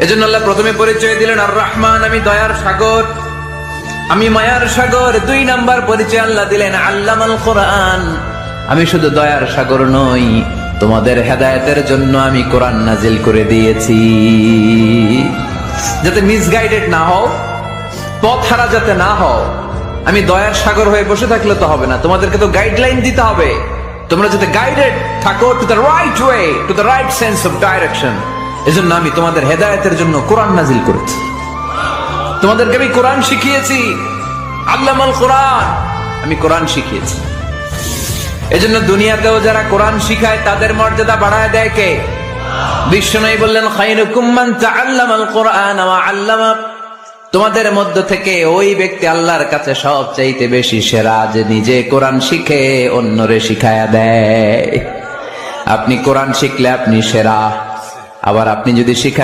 এজন্য আল্লাহ প্রথমে পরিচয় দিলেন আর রহমান, আমি দয়ার সাগর, আমি মায়ার সাগর। 2 নাম্বার পরিচয় আল্লাহ দিলেন আল্লামাল কোরআন, আমি শুধু দয়ার সাগর নই, তোমাদের হেদায়েতের জন্য আমি কোরআন নাজিল করে দিয়েছি, যাতে মিসগাইডেড না হও, পথ হারা যাতে না হও। আমি দয়ার সাগর হয়ে বসে থাকলে তো হবে না, তোমাদেরকে তো গাইডলাইন দিতে হবে, তোমরা যাতে গাইডেড থাকো to the right way, to the right sense of direction. এজন্য আমি তোমাদের হেদায়েতের জন্য কোরআন নাজিল করেছি, তোমাদেরকে আমি কোরআন শিখিয়েছি। আল্লামাল কোরআন, আমি কোরআন শিখিয়েছি। এজন্য দুনিয়াতেও যারা কোরআন শিখায় তাদের মর্যাদা বাড়ায় দেয় কে? বিশ্বনবী বললেন খায়রুকুম মান তাআল্লামাল কোরআন ওয়া আল্লামা, তোমাদের মধ্য থেকে ওই ব্যক্তি আল্লাহর কাছে সবচাইতে বেশি সেরা যে নিজে কোরআন শিখে অন্যরে শিখায়া দেয়। আপনি কোরআন শিখলে আপনি সেরা, আবার আপনি যদি শিখা